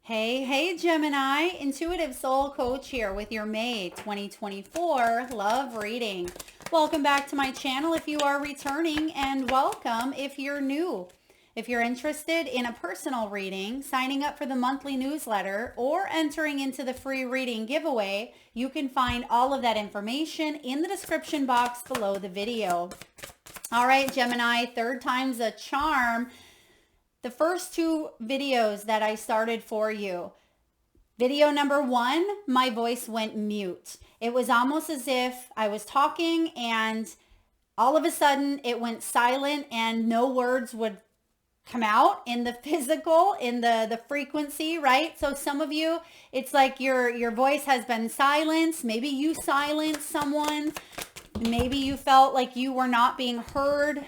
Hey, Gemini, Intuitive Soul Coach here with your May 2024 love reading. Welcome back to my channel if you are returning, and welcome if you're new. If you're interested in a personal reading, signing up for the monthly newsletter, or entering into the free reading giveaway, you can find all of that information in the description box below the video. All right, Gemini, third time's a charm. The first two videos that I started for you, video number one, my voice went mute. It was almost as if I was talking and all of a sudden it went silent and no words would come out in the physical, in the frequency, right? So some of you, it's like your voice has been silenced. Maybe you silenced someone. Maybe you felt like you were not being heard.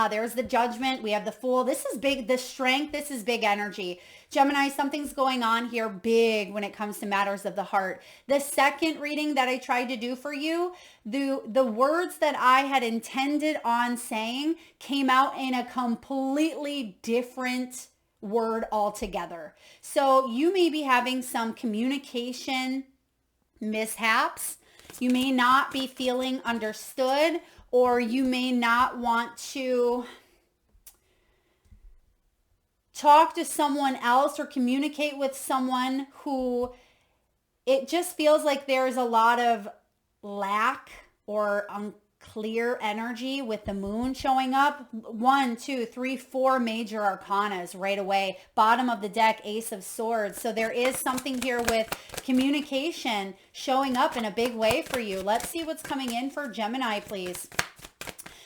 There's the Judgment. We have the Fool. This is big. The Strength. This is big energy. Gemini, something's going on here big when it comes to matters of the heart. The second reading that I tried to do for you, the words that I had intended on saying came out in a completely different word altogether. So you may be having some communication mishaps. You may not be feeling understood, or you may not want to talk to someone else or communicate with someone who it just feels like there's a lot of lack or unclear energy with the moon showing up. 1, 2, 3, 4 major arcanas right away. Bottom of the deck, Ace of Swords. So there is something here with communication showing up in a big way for you. Let's see what's coming in for Gemini, please.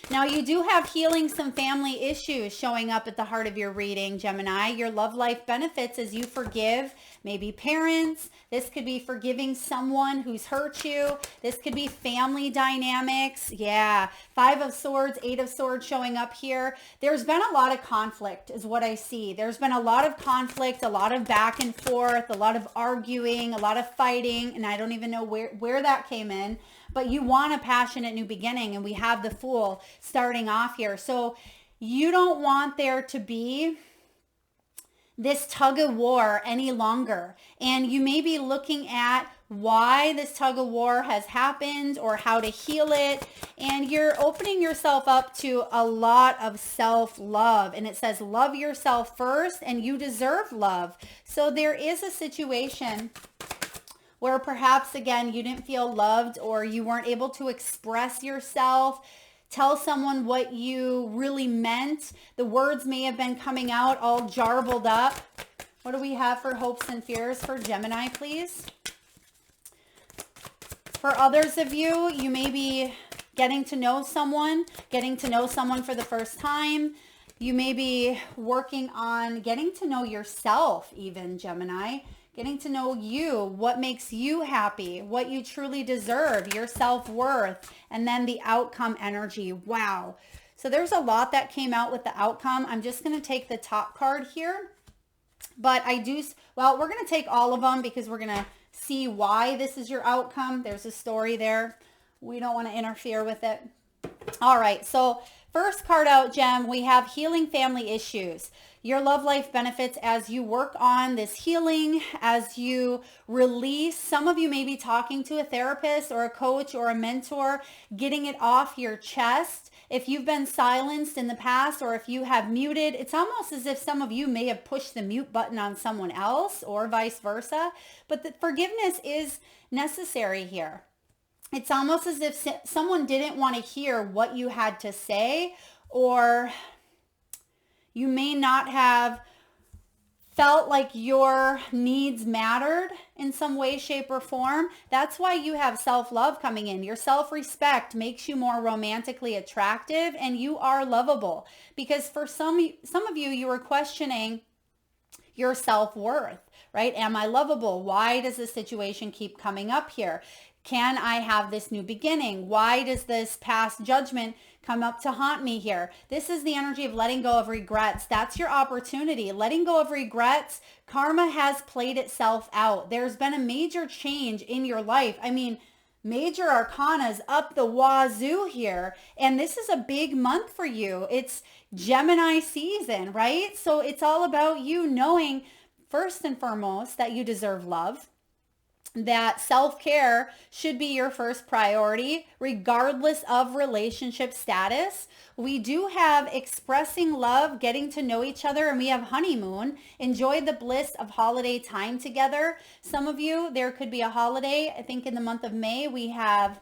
Now, you do have healing some family issues showing up at the heart of your reading, Gemini. Your love life benefits as you forgive maybe parents. This could be forgiving someone who's hurt you. This could be family dynamics. Yeah. 5 of Swords, 8 of Swords showing up here. There's been a lot of conflict is what I see. There's been a lot of conflict, a lot of back and forth, a lot of arguing, a lot of fighting, and I don't even know where that came in. But you want a passionate new beginning, and we have the Fool starting off here. So you don't want there to be this tug of war any longer. And you may be looking at why this tug of war has happened or how to heal it. And you're opening yourself up to a lot of self-love. And it says, love yourself first, and you deserve love. So there is a situation where perhaps, again, you didn't feel loved or you weren't able to express yourself, tell someone what you really meant. The words may have been coming out all jarbled up. What do we have for hopes and fears for Gemini, please? For others of you, you may be getting to know someone for the first time. You may be working on getting to know yourself even, Gemini. Getting to know you, what makes you happy, what you truly deserve, your self-worth, and then the outcome energy. Wow. So there's a lot that came out with the outcome. I'm just going to take the top card here. But we're going to take all of them because we're going to see why this is your outcome. There's a story there. We don't want to interfere with it. All right. So first card out, Gem, we have healing family issues. Your love life benefits as you work on this healing, as you release. Some of you may be talking to a therapist or a coach or a mentor, getting it off your chest. If you've been silenced in the past or if you have muted, it's almost as if some of you may have pushed the mute button on someone else or vice versa. But the forgiveness is necessary here. It's almost as if someone didn't want to hear what you had to say, or you may not have felt like your needs mattered in some way, shape, or form. That's why you have self-love coming in. Your self-respect makes you more romantically attractive, and you are lovable. Because for some of you, you were questioning your self-worth, right? Am I lovable? Why does this situation keep coming up here? Can I have this new beginning? Why does this past judgment come up to haunt me here? This is the energy of letting go of regrets. That's your opportunity. Letting go of regrets. Karma has played itself out. There's been a major change in your life. I mean, major arcanas up the wazoo here. And this is a big month for you. It's Gemini season, right? So it's all about you knowing first and foremost, that you deserve love, that self-care should be your first priority, regardless of relationship status. We do have expressing love, getting to know each other, and we have honeymoon. Enjoy the bliss of holiday time together. Some of you, there could be a holiday. I think in the month of May, we have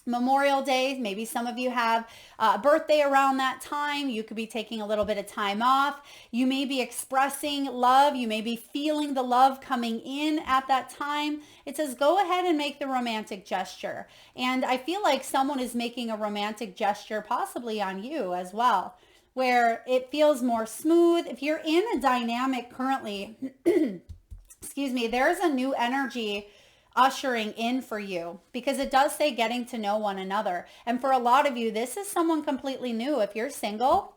Memorial Day. Maybe some of you have a birthday around that time. You could be taking a little bit of time off. You may be expressing love. You may be feeling the love coming in at that time. It says go ahead and make the romantic gesture. And I feel like someone is making a romantic gesture possibly on you as well, where it feels more smooth. If you're in a dynamic currently, excuse me, there's a new energy ushering in for you, because it does say getting to know one another. And for a lot of you, this is someone completely new. If you're single,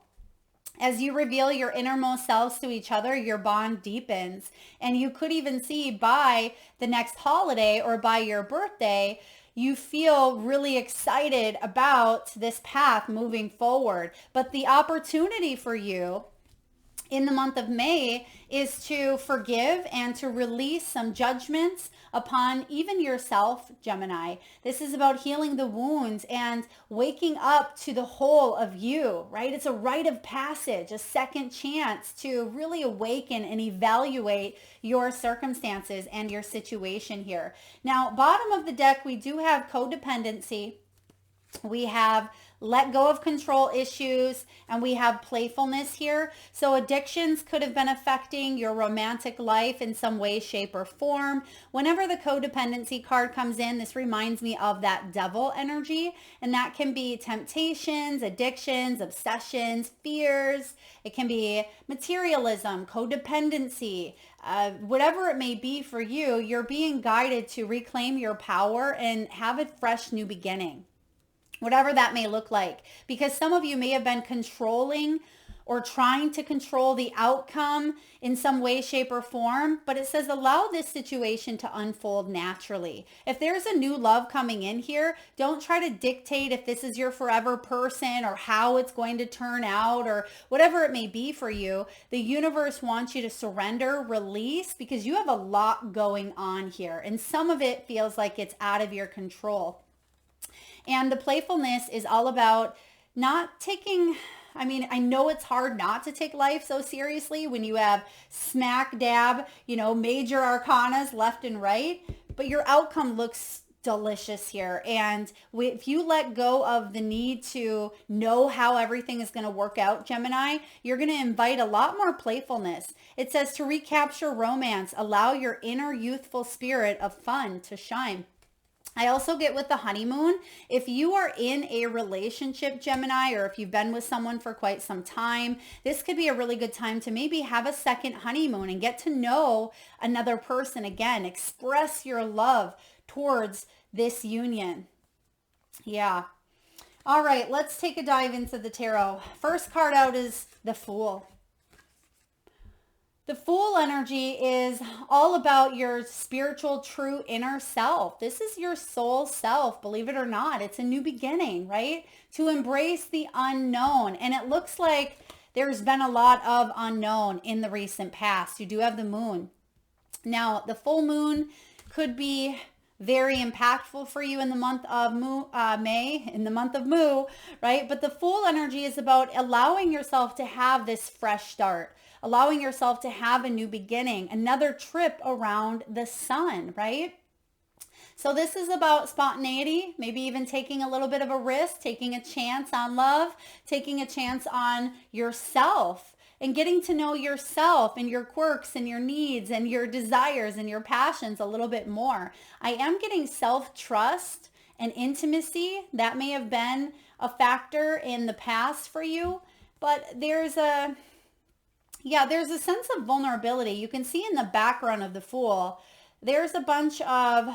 as you reveal your innermost selves to each other, your bond deepens. And you could even see by the next holiday or by your birthday, you feel really excited about this path moving forward. But the opportunity for you in the month of May is to forgive and to release some judgments upon even yourself, Gemini. This is about healing the wounds and waking up to the whole of you, right? It's a rite of passage, a second chance to really awaken and evaluate your circumstances and your situation here. Now, bottom of the deck, we do have codependency. We have let go of control issues, and we have playfulness here. So addictions could have been affecting your romantic life in some way, shape, or form. Whenever the codependency card comes in, this reminds me of that devil energy, and that can be temptations, addictions, obsessions, fears. It can be materialism, codependency, whatever it may be for you. You're being guided to reclaim your power and have a fresh new beginning, whatever that may look like, because some of you may have been controlling or trying to control the outcome in some way, shape, or form. But it says allow this situation to unfold naturally. If there's a new love coming in here, don't try to dictate if this is your forever person or how it's going to turn out or whatever it may be for you. The universe wants you to surrender, release, because you have a lot going on here, and some of it feels like it's out of your control. And the playfulness is all about not taking, I know it's hard not to take life so seriously when you have smack dab, major arcanas left and right, but your outcome looks delicious here. And if you let go of the need to know how everything is going to work out, Gemini, you're going to invite a lot more playfulness. It says to recapture romance, allow your inner youthful spirit of fun to shine. I also get with the honeymoon, if you are in a relationship, Gemini, or if you've been with someone for quite some time, this could be a really good time to maybe have a second honeymoon and get to know another person again. Express your love towards this union. Yeah. All right, let's take a dive into the tarot. First card out is the Fool. The Fool energy is all about your spiritual, true inner self. This is your soul self, believe it or not. It's a new beginning, right? To embrace the unknown. And it looks like there's been a lot of unknown in the recent past. You do have the moon. Now, the full moon could be very impactful for you in the month of May, in the month of Mu, right? But the Fool energy is about allowing yourself to have this fresh start, allowing yourself to have a new beginning, another trip around the sun, right? So this is about spontaneity, maybe even taking a little bit of a risk, taking a chance on love, taking a chance on yourself, and getting to know yourself and your quirks and your needs and your desires and your passions a little bit more. I am getting self-trust and intimacy. That may have been a factor in the past for you, but there's a sense of vulnerability. You can see in the background of the Fool, there's a bunch of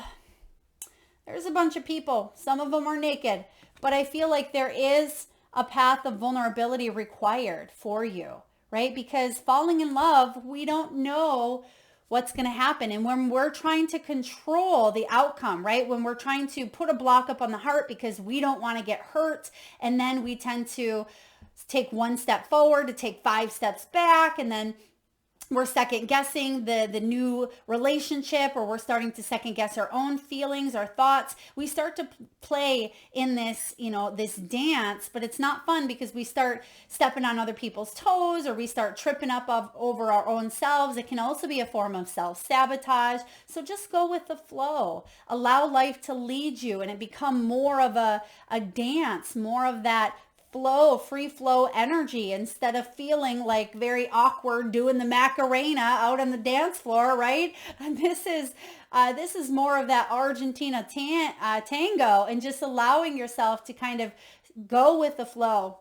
people. Some of them are naked, but I feel like there is a path of vulnerability required for you, right? Because falling in love, we don't know what's going to happen. And when we're trying to control the outcome, right? When we're trying to put a block up on the heart because we don't want to get hurt, and then we tend to take one step forward to take 5 steps back, and then we're second guessing the new relationship, or we're starting to second guess our own feelings, our thoughts. We start to play in this, this dance, but it's not fun because we start stepping on other people's toes, or we start tripping up over our own selves. It can also be a form of self-sabotage. So just go with the flow. Allow life to lead you, and it become more of a dance, more of that flow, free flow energy, instead of feeling like very awkward doing the Macarena out on the dance floor, right? And this is more of that Argentina tango, and just allowing yourself to kind of go with the flow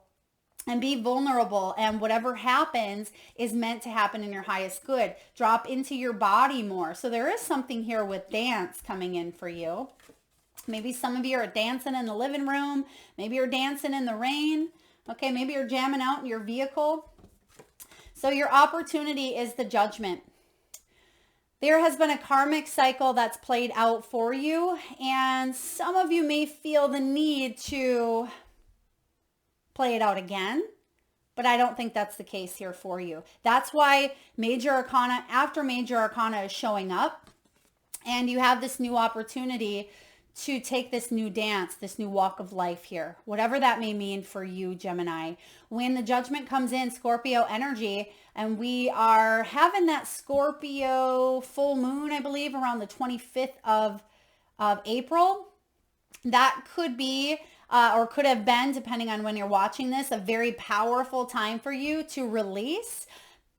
and be vulnerable, and whatever happens is meant to happen in your highest good. Drop into your body more. So there is something here with dance coming in for you. Maybe some of you are dancing in the living room. Maybe you're dancing in the rain. Okay, maybe you're jamming out in your vehicle. So your opportunity is the Judgment. There has been a karmic cycle that's played out for you, and some of you may feel the need to play it out again, but I don't think that's the case here for you. That's why Major Arcana after Major Arcana is showing up, and you have this new opportunity to take this new dance, this new walk of life here, whatever that may mean for you, Gemini. When the Judgment comes in, Scorpio energy, and we are having that Scorpio full moon, I believe, around the 25th of April. That could be, or could have been, depending on when you're watching this, a very powerful time for you to release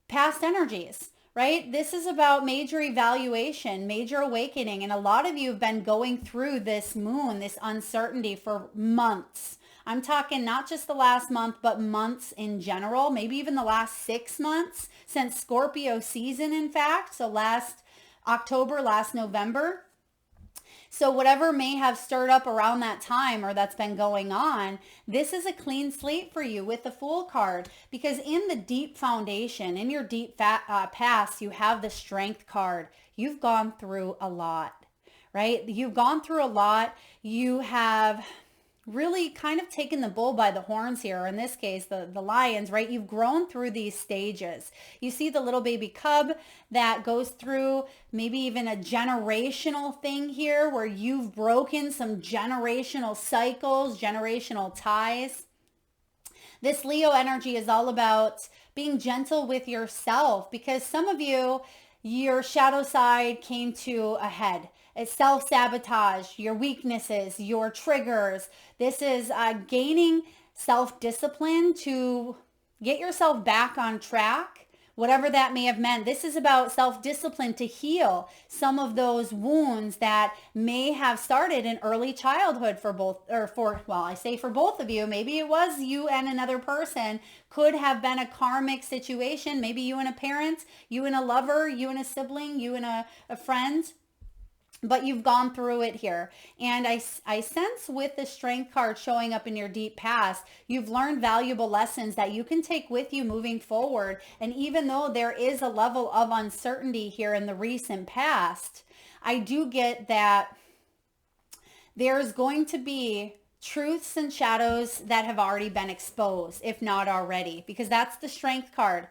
past energies. Right? This is about major evaluation, major awakening. And a lot of you have been going through this moon, this uncertainty for months. I'm talking not just the last month, but months in general, maybe even the last 6 months since Scorpio season, in fact. So last October, last November. So whatever may have stirred up around that time, or that's been going on, this is a clean slate for you with the Fool card, because in the deep foundation, in your deep past, you have the Strength card. You've gone through a lot, right? You've gone through a lot. You have really kind of taken the bull by the horns here, or in this case, the lions, right? You've grown through these stages. You see the little baby cub that goes through maybe even a generational thing here, where you've broken some generational cycles, generational ties. This Leo energy is all about being gentle with yourself, because some of you, your shadow side came to a head. It's self-sabotage, your weaknesses, your triggers. This is gaining self-discipline to get yourself back on track, whatever that may have meant. This is about self-discipline to heal some of those wounds that may have started in early childhood for both, or for, well, I say for both of you. Maybe it was you and another person. Could have been a karmic situation. Maybe you and a parent, you and a lover, you and a sibling, you and a friend. But you've gone through it here. And I sense with the Strength card showing up in your deep past, you've learned valuable lessons that you can take with you moving forward. And even though there is a level of uncertainty here in the recent past, I do get that there's going to be truths and shadows that have already been exposed, if not already, because that's the Strength card.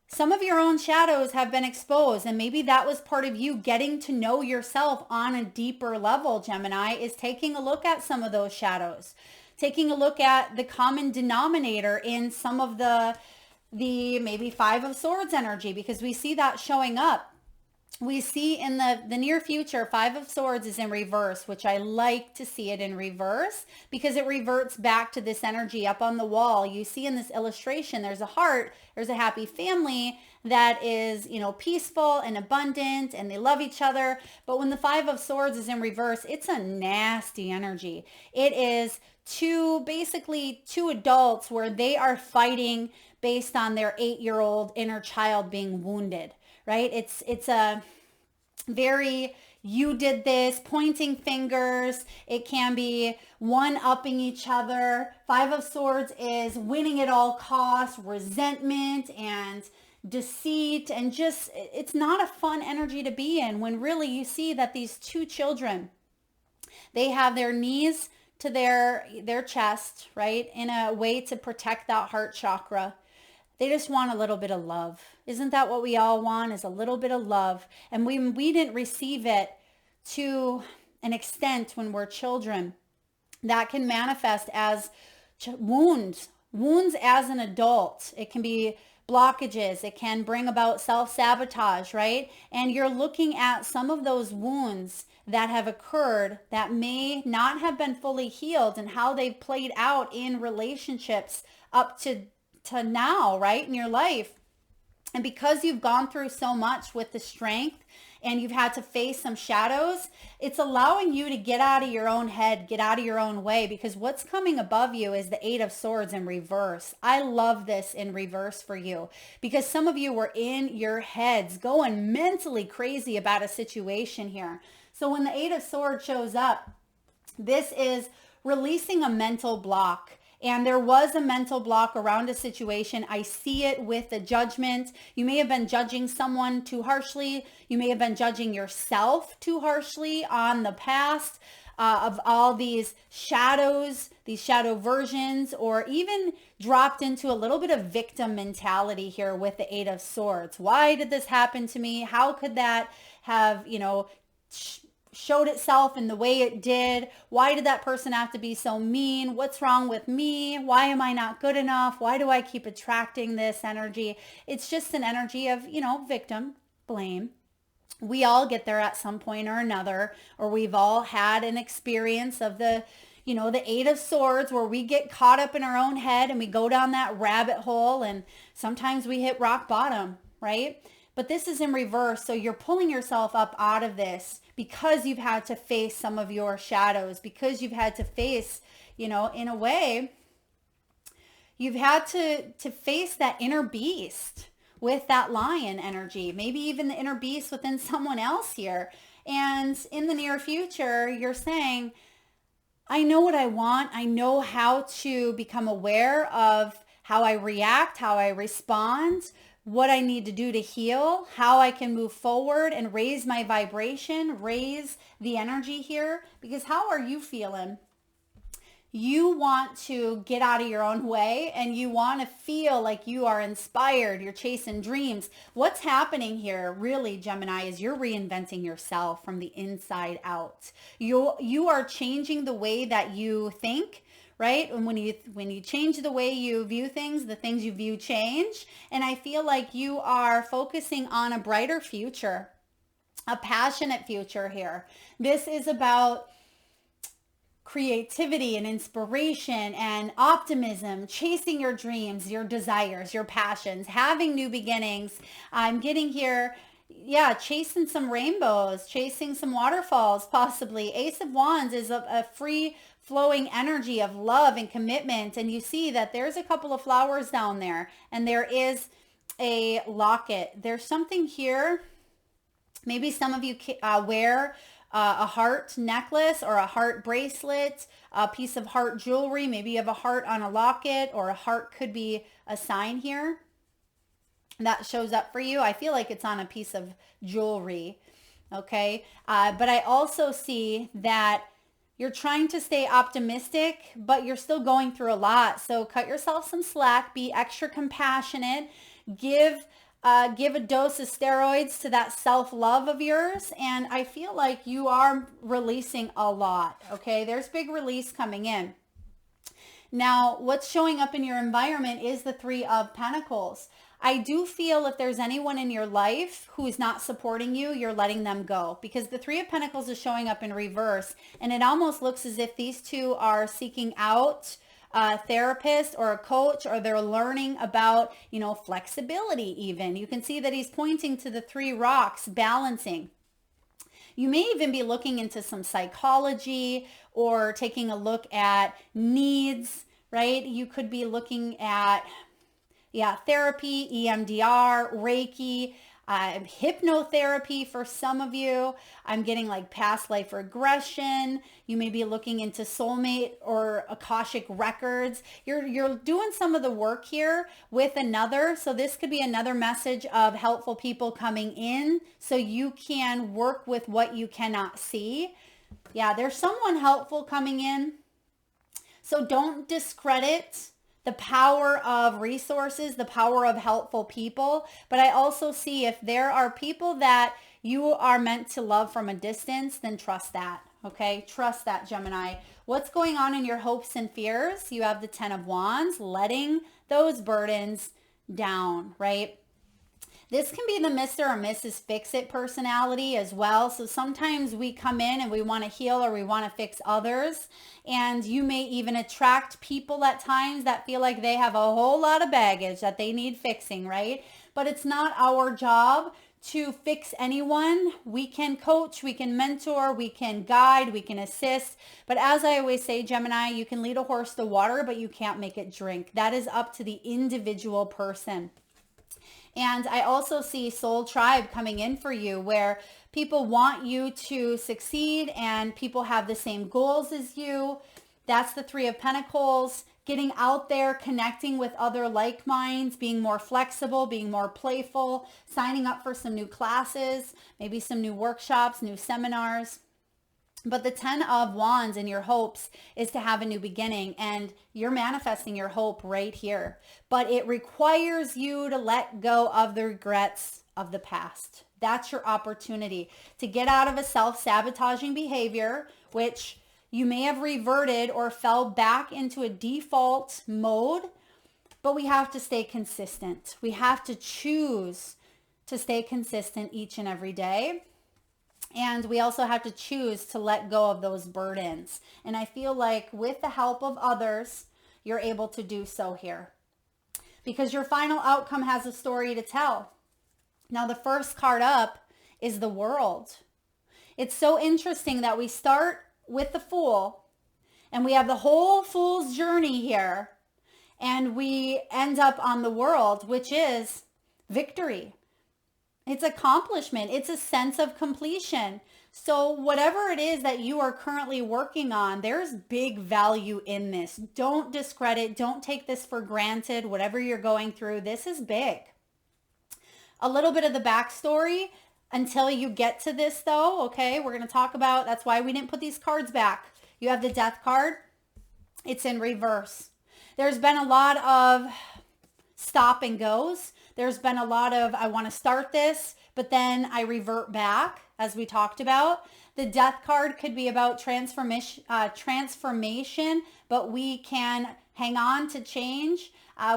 Some of your own shadows have been exposed, and maybe that was part of you getting to know yourself on a deeper level, Gemini, is taking a look at some of those shadows, taking a look at the common denominator in some of the maybe Five of Swords energy, because we see that showing up. We see in the near future, Five of Swords is in reverse, which I like to see it in reverse because it reverts back to this energy up on the wall. You see in this illustration, there's a heart, there's a happy family that is, peaceful and abundant, and they love each other. But when the Five of Swords is in reverse, it's a nasty energy. It is basically two adults where they are fighting based on their 8-year-old inner child being wounded. Right? It's a very, you did this, pointing fingers. It can be one-upping each other. Five of Swords is winning at all costs, resentment and deceit, and just, it's not a fun energy to be in when really you see that these two children, they have their knees to their chest, right? In a way to protect that heart chakra. They just want a little bit of love. Isn't that what we all want, is a little bit of love? And we didn't receive it to an extent when we're children. That can manifest as wounds, wounds as an adult. It can be blockages. It can bring about self-sabotage, right? And you're looking at some of those wounds that have occurred that may not have been fully healed and how they've played out in relationships up to now, right, in your life. And because you've gone through so much with the strength and you've had to face some shadows, it's allowing you to get out of your own head, get out of your own way, because what's coming above you is the Eight of Swords in reverse. I love this in reverse for you because some of you were in your heads going mentally crazy about a situation here. So when the Eight of Swords shows up, this is releasing a mental block. And there was a mental block around a situation. I see it with the judgment. You may have been judging someone too harshly. You may have been judging yourself too harshly on the past of all these shadows, these shadow versions, or even dropped into a little bit of victim mentality here with the Eight of Swords. Why did this happen to me? How could that have, showed itself in the way it did? Why did that person have to be so mean? What's wrong with me? Why am I not good enough? Why do I keep attracting this energy? It's just an energy of, victim, blame. We all get there at some point or another, or we've all had an experience of the Eight of Swords where we get caught up in our own head and we go down that rabbit hole, and sometimes we hit rock bottom, right? But this is in reverse. So you're pulling yourself up out of this because you've had to face some of your shadows, because you've had to face, in a way, you've had to face that inner beast with that lion energy, maybe even the inner beast within someone else here. And in the near future, you're saying, I know what I want. I know how to become aware of how I react, how I respond, what I need to do to heal, how I can move forward and raise my vibration, raise the energy here. Because how are you feeling? You want to get out of your own way and you want to feel like you are inspired. You're chasing dreams. What's happening here really, Gemini, is you're reinventing yourself from the inside out. You are changing the way that you think, right? And when you change the way you view things, the things you view change. And I feel like you are focusing on a brighter future, a passionate future here. This is about creativity and inspiration and optimism, chasing your dreams, your desires, your passions, having new beginnings. I'm getting here, chasing some rainbows, chasing some waterfalls, possibly. Ace of Wands is a free flowing energy of love and commitment. And you see that there's a couple of flowers down there and there is a locket. There's something here. Maybe some of you wear a heart necklace or a heart bracelet, a piece of heart jewelry. Maybe you have a heart on a locket, or a heart could be a sign here that shows up for you. I feel like it's on a piece of jewelry. Okay. But I also see that you're trying to stay optimistic, but you're still going through a lot. So cut yourself some slack, be extra compassionate, give a dose of steroids to that self-love of yours. And I feel like you are releasing a lot. Okay. There's big release coming in. Now, what's showing up in your environment is the Three of Pentacles. I do feel if there's anyone in your life who is not supporting you, you're letting them go, because the Three of Pentacles is showing up in reverse. And it almost looks as if these two are seeking out a therapist or a coach, or they're learning about, flexibility even. You can see that he's pointing to the three rocks, balancing. You may even be looking into some psychology or taking a look at needs, right? You could be looking at therapy, EMDR, Reiki, hypnotherapy for some of you. I'm getting like past life regression. You may be looking into soulmate or Akashic records. You're doing some of the work here with another. So this could be another message of helpful people coming in so you can work with what you cannot see. Yeah, there's someone helpful coming in. So don't discredit the power of resources, the power of helpful people. But I also see if there are people that you are meant to love from a distance, then trust that. Okay, trust that, Gemini. What's going on in your hopes and fears? You have the 10 of Wands, letting those burdens down, right? This can be the Mr. or Mrs. Fix-It personality as well. So sometimes we come in and we want to heal or we want to fix others. And you may even attract people at times that feel like they have a whole lot of baggage that they need fixing, right? But it's not our job to fix anyone. We can coach, we can mentor, we can guide, we can assist. But as I always say, Gemini, you can lead a horse to water, but you can't make it drink. That is up to the individual person. And I also see soul tribe coming in for you where people want you to succeed and people have the same goals as you. That's the 3 of Pentacles, getting out there, connecting with other like minds, being more flexible, being more playful, signing up for some new classes, maybe some new workshops, new seminars. But the 10 of Wands in your hopes is to have a new beginning, and you're manifesting your hope right here. But it requires you to let go of the regrets of the past. That's your opportunity to get out of a self-sabotaging behavior, which you may have reverted or fell back into a default mode, but we have to stay consistent. We have to choose to stay consistent each and every day. And we also have to choose to let go of those burdens. And I feel like with the help of others, you're able to do so here. Because your final outcome has a story to tell. Now, the first card up is the World. It's so interesting that we start with the Fool. And we have the whole Fool's journey here. And we end up on the World, which is victory. It's accomplishment. It's a sense of completion. So whatever it is that you are currently working on, there's big value in this. Don't discredit. Don't take this for granted. Whatever you're going through, this is big. A little bit of the backstory until you get to this though. Okay, we're going to talk about, that's why we didn't put these cards back. You have the Death card. It's in reverse. There's been a lot of stop and goes. There's been a lot of, I want to start this, but then I revert back, as we talked about. The Death card could be about transformation, but we can hang on to change.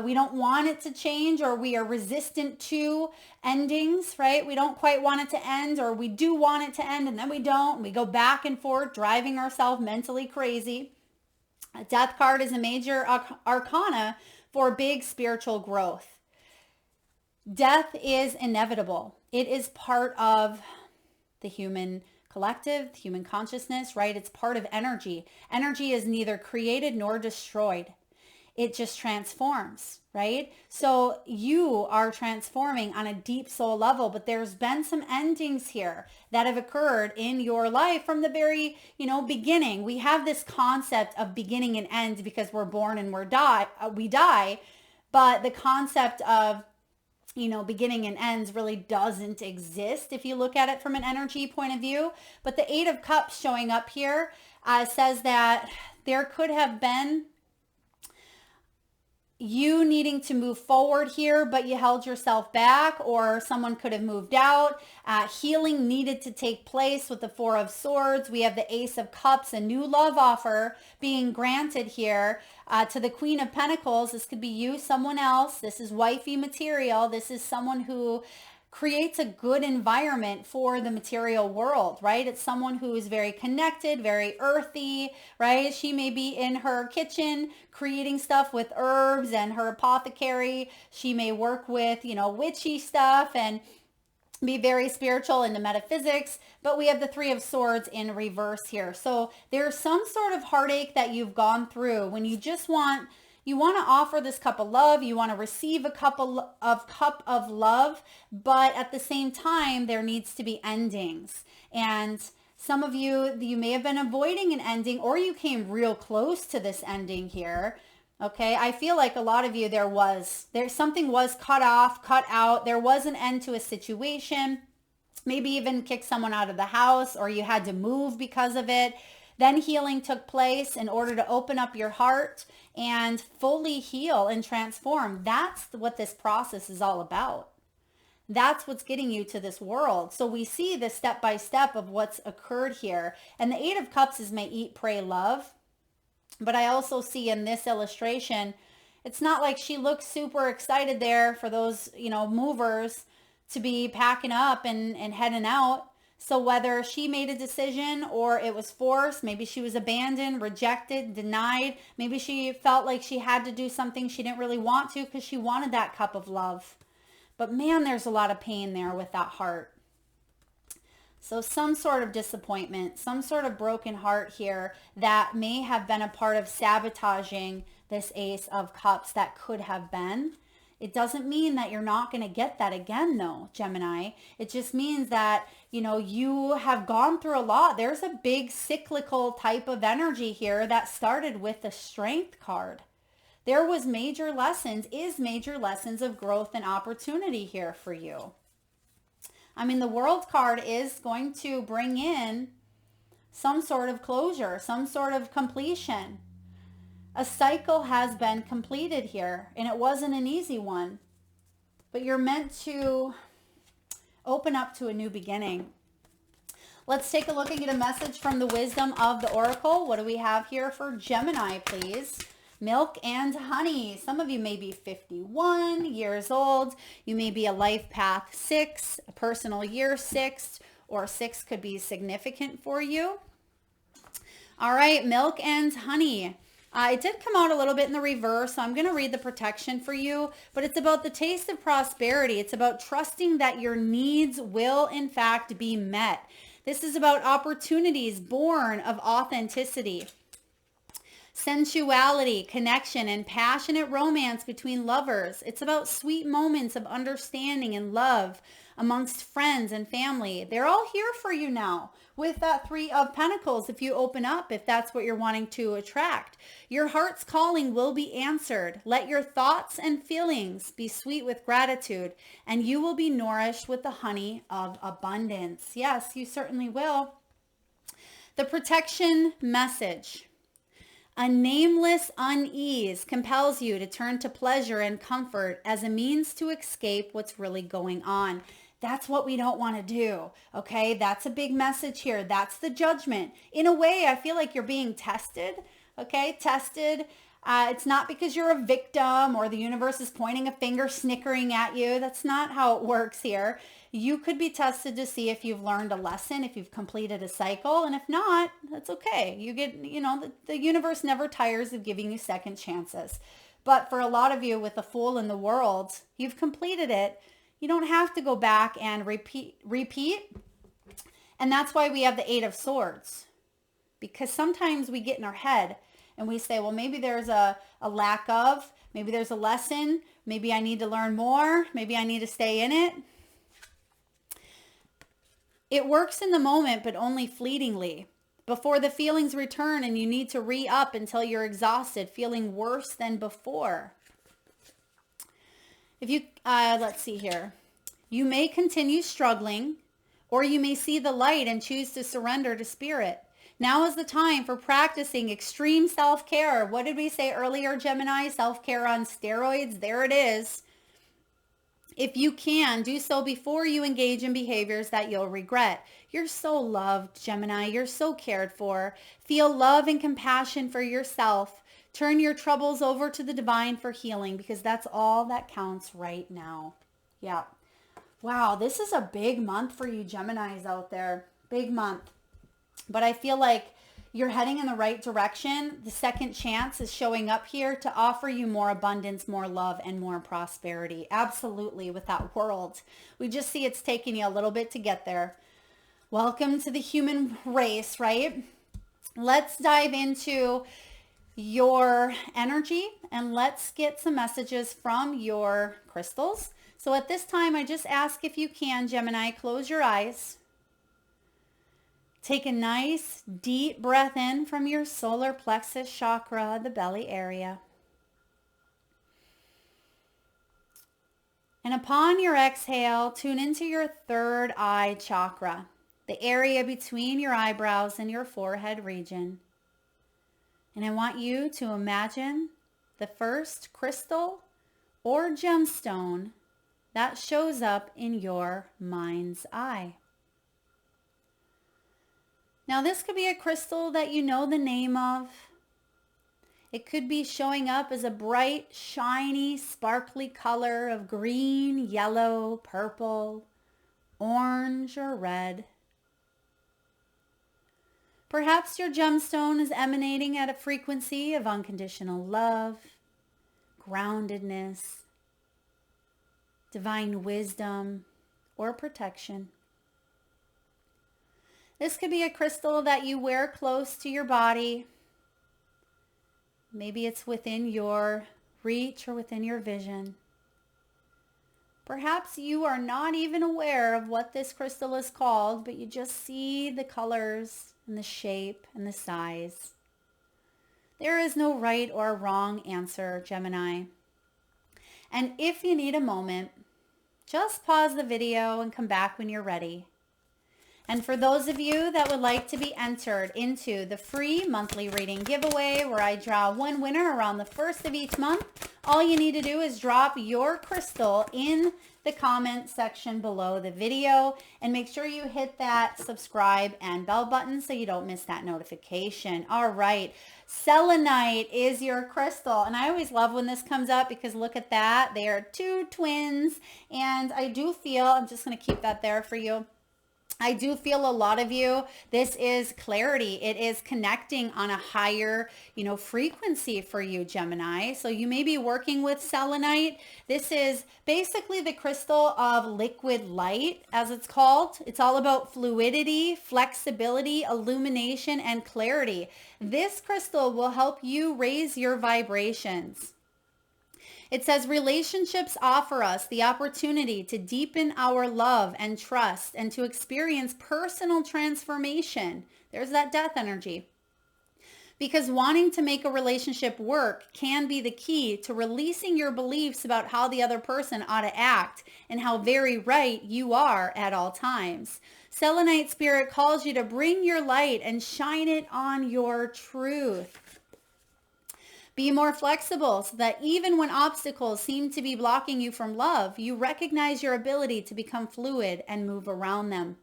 We don't want it to change, or we are resistant to endings, right? We don't quite want it to end, or we do want it to end and then we don't. We go back and forth, driving ourselves mentally crazy. A Death card is a major arcana for big spiritual growth. Death is inevitable. It is part of the human collective, the human consciousness, right? It's part of energy. Energy is neither created nor destroyed. It just transforms, right? So you are transforming on a deep soul level, but there's been some endings here that have occurred in your life from the very, beginning. We have this concept of beginning and end because we're born and we die, but the concept of beginning and ends really doesn't exist if you look at it from an energy point of view. But the 8 of Cups showing up here says that there could have been you needing to move forward here, but you held yourself back, or someone could have moved out. Healing needed to take place with the 4 of Swords. We have the Ace of Cups, a new love offer being granted here to the Queen of Pentacles. This could be you, someone else. This is wifey material. This is someone who creates a good environment for the material world, right? It's someone who is very connected, very earthy, right? She may be in her kitchen creating stuff with herbs and her apothecary. She may work with, witchy stuff and be very spiritual into metaphysics, but we have the 3 of Swords in reverse here. So there's some sort of heartache that you've gone through when you just want to offer this cup of love. You want to receive a cup of love, but at the same time, there needs to be endings. And some of you may have been avoiding an ending, or you came real close to this ending here. Okay, I feel like a lot of you, something was cut off, cut out. There was an end to a situation. Maybe even kick someone out of the house, or you had to move because of it. Then healing took place in order to open up your heart and fully heal and transform. That's what this process is all about. That's what's getting you to this world. So we see the step by step of what's occurred here. And the Eight of Cups is may eat, pray, love. But I also see in this illustration, it's not like she looks super excited there for those, movers to be packing up and heading out. So whether she made a decision or it was forced, maybe she was abandoned, rejected, denied, maybe she felt like she had to do something she didn't really want to because she wanted that cup of love. But man, there's a lot of pain there with that heart. So some sort of disappointment, some sort of broken heart here that may have been a part of sabotaging this Ace of Cups that could have been. It doesn't mean that you're not going to get that again though, Gemini. It just means that, you have gone through a lot. There's a big cyclical type of energy here that started with the Strength card. There was major lessons of growth and opportunity here for you. I mean, the World card is going to bring in some sort of closure, some sort of completion. A cycle has been completed here, and it wasn't an easy one. But you're meant to open up to a new beginning. Let's take a look and get a message from the wisdom of the Oracle. What do we have here for Gemini, please? Milk and honey. Some of you may be 51 years old. You may be a life path 6, a personal year 6, or 6 could be significant for you. All right, milk and honey. It did come out a little bit in the reverse, so I'm going to read the protection for you, but it's about the taste of prosperity. It's about trusting that your needs will, in fact, be met. This is about opportunities born of authenticity, sensuality, connection, and passionate romance between lovers. It's about sweet moments of understanding and love amongst friends and family. They're all here for you now with that 3 of Pentacles. If you open up, if that's what you're wanting to attract, your heart's calling will be answered. Let your thoughts and feelings be sweet with gratitude, and you will be nourished with the honey of abundance. Yes, you certainly will. The protection message. A nameless unease compels you to turn to pleasure and comfort as a means to escape what's really going on. That's what we don't want to do, okay? That's a big message here. That's the judgment. In a way, I feel like you're being tested, okay? Tested. It's not because you're a victim or the universe is pointing a finger, snickering at you. That's not how it works here. You could be tested to see if you've learned a lesson, if you've completed a cycle, and if not, that's okay. You get, the universe never tires of giving you second chances. But for a lot of you with the Fool in the world, you've completed it. You don't have to go back and repeat. And that's why we have the 8 of Swords. Because sometimes we get in our head and we say, well, maybe there's a lack of, maybe there's a lesson, maybe I need to learn more, maybe I need to stay in it. It works in the moment, but only fleetingly. Before the feelings return and you need to re-up until you're exhausted, feeling worse than before. If you, let's see here. You may continue struggling, or you may see the light and choose to surrender to spirit. Now is the time for practicing extreme self-care. What did we say earlier, Gemini? Self-care on steroids. There it is. If you can, do so before you engage in behaviors that you'll regret. You're so loved, Gemini. You're so cared for. Feel love and compassion for yourself. Turn your troubles over to the divine for healing, because that's all that counts right now. Yeah. Wow, this is a big month for you Geminis out there. Big month. But I feel like you're heading in the right direction. The second chance is showing up here to offer you more abundance, more love, and more prosperity. Absolutely, with that world. We just see it's taking you a little bit to get there. Welcome to the human race, right? Let's dive into your energy and let's get some messages from your crystals. So at this time, I just ask, if you can, Gemini, close your eyes. Take a nice deep breath in from your solar plexus chakra, the belly area. And upon your exhale, tune into your third eye chakra. the area between your eyebrows and your forehead region. And I want you to imagine the first crystal or gemstone that shows up in your mind's eye. Now, this could be a crystal that you know the name of. It could be showing up as a bright, shiny, sparkly color of green, yellow, purple, orange, or red. Perhaps your gemstone is emanating at a frequency of unconditional love, groundedness, divine wisdom, or protection. This could be a crystal that you wear close to your body. Maybe it's within your reach or within your vision. Perhaps you are not even aware of what this crystal is called, but you just see the colors and the shape and the size. There is no right or wrong answer, Gemini. And if you need a moment, just pause the video and come back when you're ready. And for those of you that would like to be entered into the free monthly reading giveaway where I draw one winner around the first of each month, all you need to do is drop your crystal in the comment section below the video and make sure you hit that subscribe and bell button so you don't miss that notification. All right, Selenite is your crystal. And I always love when this comes up because look at that. They are two twins. And I do feel, I'm just going to keep that there for you. I do feel a lot of you, this is clarity. It is connecting on a higher, frequency for you, Gemini. So you may be working with selenite. This is basically the crystal of liquid light, as it's called. It's all about fluidity, flexibility, illumination, and clarity. This crystal will help you raise your vibrations. It says relationships offer us the opportunity to deepen our love and trust and to experience personal transformation. There's that death energy. Because wanting to make a relationship work can be the key to releasing your beliefs about how the other person ought to act and how very right you are at all times. Selenite spirit calls you to bring your light and shine it on your truth. Be more flexible so that even when obstacles seem to be blocking you from love, you recognize your ability to become fluid and move around them.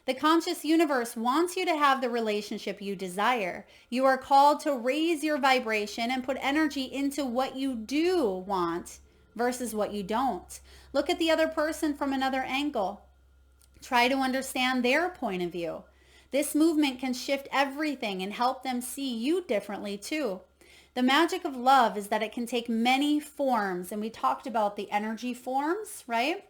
The conscious universe wants you to have the relationship you desire. You are called to raise your vibration and put energy into what you do want versus what you don't. Look at the other person from another angle. Try to understand their point of view. This movement can shift everything and help them see you differently too. The magic of love is that it can take many forms, and we talked about the energy forms, right?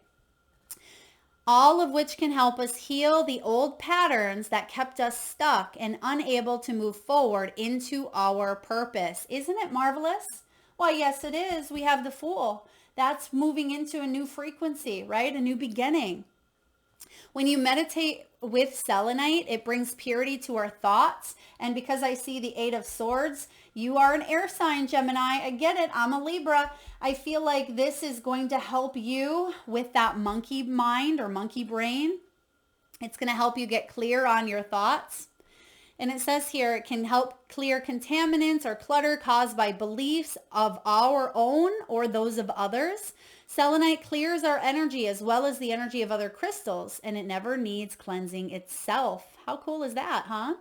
All of which can help us heal the old patterns that kept us stuck and unable to move forward into our purpose. Isn't it marvelous? Why, yes, it is. We have the Fool. That's moving into a new frequency, right? A new beginning. When you meditate with selenite, it brings purity to our thoughts. And because I see the Eight of Swords, you are an air sign, Gemini. I get it. I'm a Libra. I feel like this is going to help you with that monkey mind or monkey brain. It's going to help you get clear on your thoughts. And it says here, it can help clear contaminants or clutter caused by beliefs of our own or those of others. Selenite clears our energy as well as the energy of other crystals, and it never needs cleansing itself. How cool is that, huh?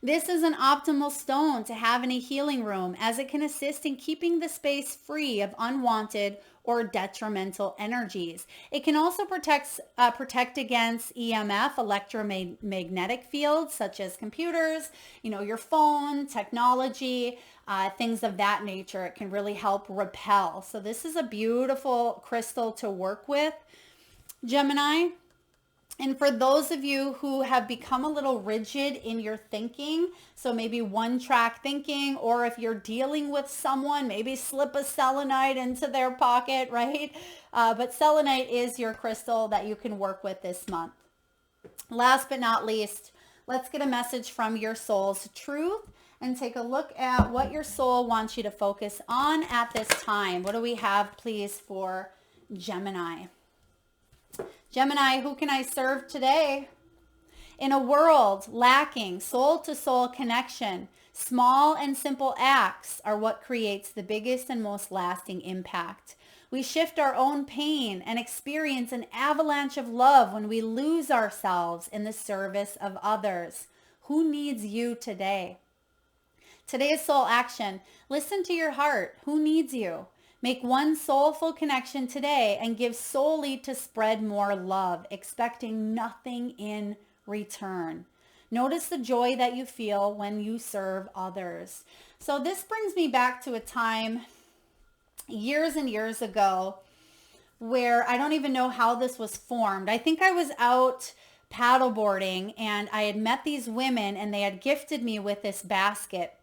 This is an optimal stone to have in a healing room as it can assist in keeping the space free of unwanted or detrimental energies. It can also protect against EMF, electromagnetic fields, such as computers, your phone, technology, things of that nature. It can really help repel. So this is a beautiful crystal to work with, Gemini. And for those of you who have become a little rigid in your thinking, so maybe one-track thinking, or if you're dealing with someone, maybe slip a selenite into their pocket, right? But selenite is your crystal that you can work with this month. Last but not least, let's get a message from your soul's truth and take a look at what your soul wants you to focus on at this time. What do we have, please, for Gemini? Gemini, who can I serve today? In a world lacking soul-to-soul connection, small and simple acts are what creates the biggest and most lasting impact. We shift our own pain and experience an avalanche of love when we lose ourselves in the service of others. Who needs you today? Today's soul action. Listen to your heart. Who needs you? Make one soulful connection today and give solely to spread more love, expecting nothing in return. Notice the joy that you feel when you serve others. So this brings me back to a time years and years ago where I don't even know how this was formed. I think I was out paddleboarding and I had met these women and they had gifted me with this basket.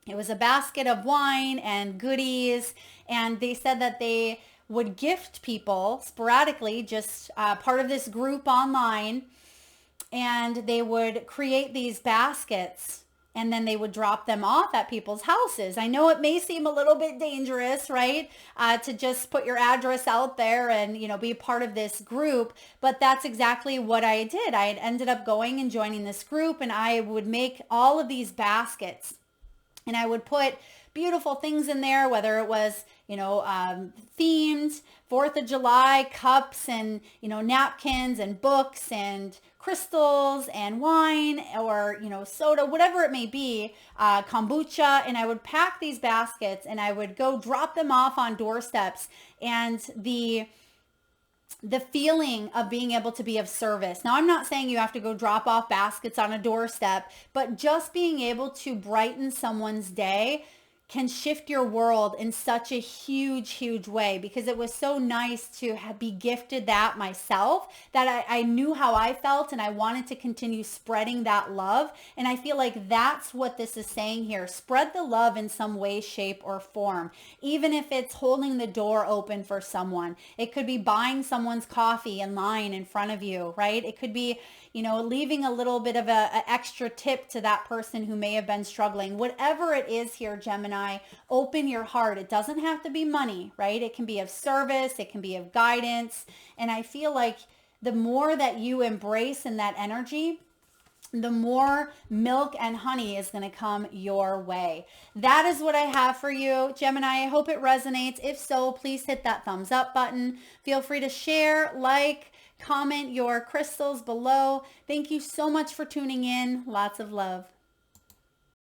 It was a basket of wine and goodies, and they said that they would gift people sporadically, just part of this group online, and they would create these baskets and then they would drop them off at people's houses. I know it may seem a little bit dangerous, right? To just put your address out there and, be part of this group, but that's exactly what I did. I had ended up going and joining this group, and I would make all of these baskets. And I would put beautiful things in there, whether it was, themed 4th of July cups and, napkins and books and crystals and wine or, soda, whatever it may be, kombucha. And I would pack these baskets and I would go drop them off on doorsteps. And the feeling of being able to be of service. Now, I'm not saying you have to go drop off baskets on a doorstep, but just being able to brighten someone's day can shift your world in such a huge, huge way, because it was so nice to be gifted that myself, that I knew how I felt and I wanted to continue spreading that love. And I feel like that's what this is saying here. Spread the love in some way, shape, or form, even if it's holding the door open for someone. It could be buying someone's coffee in line in front of you, right? It could be, leaving a little bit of a extra tip to that person who may have been struggling. Whatever it is here, Gemini, open your heart. It doesn't have to be money, right? It can be of service. It can be of guidance. And I feel like the more that you embrace in that energy, the more milk and honey is going to come your way. That is what I have for you, Gemini. I hope it resonates. If so, please hit that thumbs up button. Feel free to share, comment your crystals below. Thank you so much for tuning in. Lots of love.